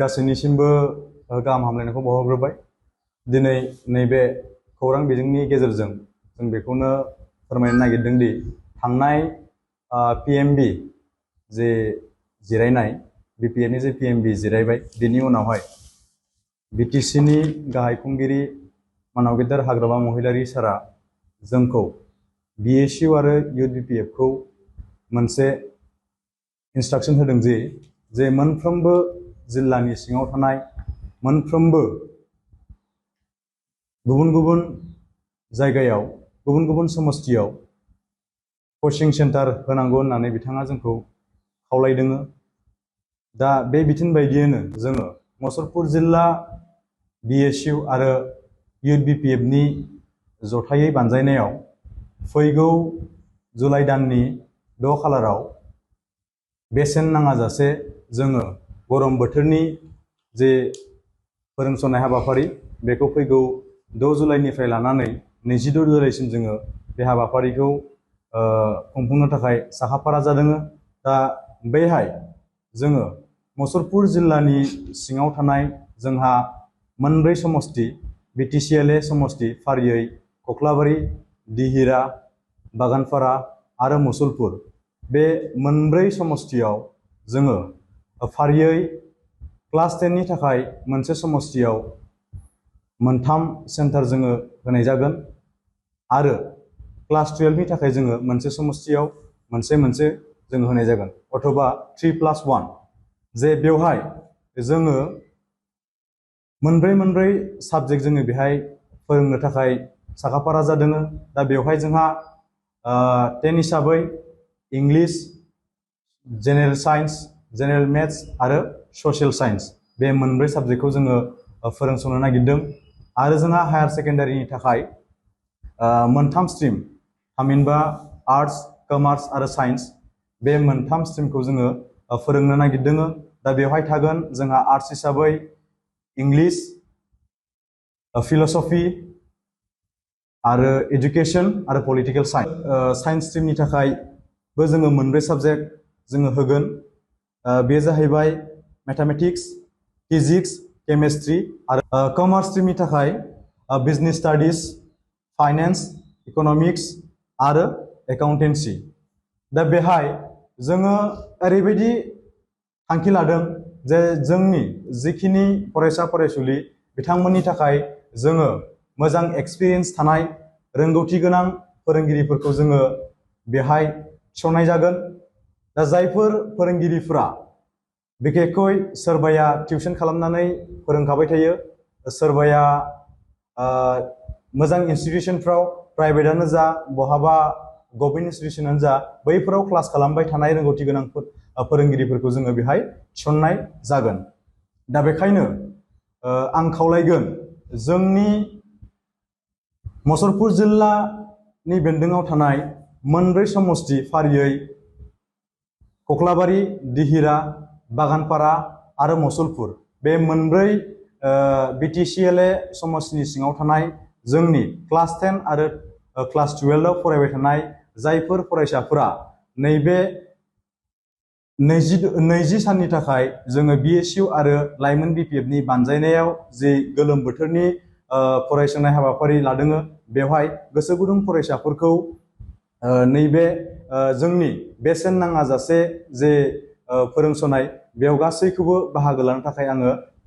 गासैनिसिमबो गाहाम हामलायनायखौ बावहरग्रोबाय। दिनै नैबे खौरां बिजोंनि गेजेरजों जों बेखौनो फोरमायनो नागिरदों दि थांनाय PMB जे जिरायनाय BPN नि जे PMB जिरायबाय, बेनि उनावहाय BTC नि गाहाय खुंगिरि मानाव गेदेर हाग्रामा महिलारि सारा जोंखौ BSU आरो UBPF खौ मोनसे इन्सट्राक्शन होदों जे मोनफ्रोमबो जिल्लानि सिङाव थानाय मोनफ्रोमबो गुबुन गुबुन जायगायाव गुबुन गुबुन समस्थियाव कचिं सेन्टार होनांगौ होननानै बिथाङा जोंखौ खावलायदों। दा बे बिथोन बायदियैनो जोङो मुसलपुर जिल्ला BSU आरो UBPF नि जथायै बानजायनायाव फैगौ जुलाइ दाननि 6 खालाराव बेसेन नाङाजासे जोङो गरम बोथोरनि जे फोरोंसनाय हाबाफारि बेखौ फैगौ 6 जुलाइनिफ्राय लानानै 22 जुलाइसिम जोङो बे हाबाफारिखौ खुंफुंनो थाखाय साखाफारा जादों। दा बेहाय जोङो मुसलपुर जिल्लानि सिङाव थानाय जोंहा मोनब्रै समस्ति BTCLA समस्ति फारियै कख्लाबारि, दिहिरा, बागानपारा आरो मुसलपुर, बे मोनब्रै समस्तियाव जोङो फारियै क्लास 10 नि थाखाय मोनसे समस्तियाव 3 सेन्टार जोङो होनाय जागोन आरो क्लास 12 नि थाखाय जोङो मोनसे समस्तियाव मोनसे जोङो होनाय जागोन, अथवा 3+1 जे बेवहाय जोङो मोनब्रै साबजेक्ट जोङो बेहाय फोरोंनो थाखाय साखाफारा जादों। दा बेवहाय जोंहा 10 हिसाबै English, general science, general maths आरो ससियेल साइन्स, बे मोनब्रै साबजेक्टखौ जोङो फोरोंसंनो नागिरदों। आरो जोंहा हायार सेकेन्डारिनि थाखाय 3 स्ट्रिम, थामहिनबा आर्ट्स, कमार्स आरो साइन्स, बे 3 स्ट्रिमखौ जोङो फोरोंनो नागिरदों। दा बेवहाय थागोन जोंहा आर्ट्स हिसाबै इंलिश, फिल'सफि आरो एडुकेशन आरो पलिटिकेल साइन्स। साइन्स स्ट्रिमनि थाखायबो जोङो मोनब्रै साबजेक्ट जोङो होगोन। बे जाहैबाय मेथामेटिक्स, फिजिक्स, केमेस्ट्रि आरो कमार्स स्ट्रिमनि थाखाय बिजनेस स्टाडिज, फाइनेन्स, इक'नमिक्स आरो एकाउन्टेन्सि। दा बेहाय जोङो ओरैबायदि थांखि लादों जे जोंनि जिखिनि फरायसा फरायसुलि बिथांमोननि थाखाय जोङो मोजां एक्सपिरियेन्स थानाय रोंगौथि गोनां फोरोंगिरिफोरखौ जोङो बेहाय थिसननाय जागोन। दा जायफोर फोरोंगिरिफोरा बिखेखै सोरबाया टिउसन खालामनानै फोरोंखाबाय थायो, सोरबाया मोजां इनस्टिटिउसनफ्राव प्राइभेटआनो जा बहाबा गभर्नमेन्ट इनस्टिटिउसनानो जा बैफोराव क्लास खालामबाय थानाय रोंगौथि गोनां फोरोंगिरिफोरखौ जोङो बेहाय थिसननाय जागोन। दा बेखायनो आं खावलायगोन जोंनि मुसलपुर जिल्लानि बेन्दोङाव थानाय मोनब्रै समस्ति फारियै कख्लाबारि, दिहिरा, बागानपारा आरो मुसलपुर, बे मोनब्रै BTCLA समस्तिनि सिङाव थानाय जोंनि क्लास 10 आरो क्लास 12 आव फरायबाय थानाय जायफोर फरायसाफोरा नैबे 20 साननि थाखाय जोङो BSU आरो लाइमोन BPF नि बानजायनायाव जि गोलोम बोथोरनि फरायसंनाय हाबाफारि लादों, बेवहाय गोसो गुदुं फरायसाफोरखौ नैबे जोंनि बेसेन नाङाजासे जे फोरोंसनाय बेयाव गासैखौबो बाहागो लानो थाखाय आङो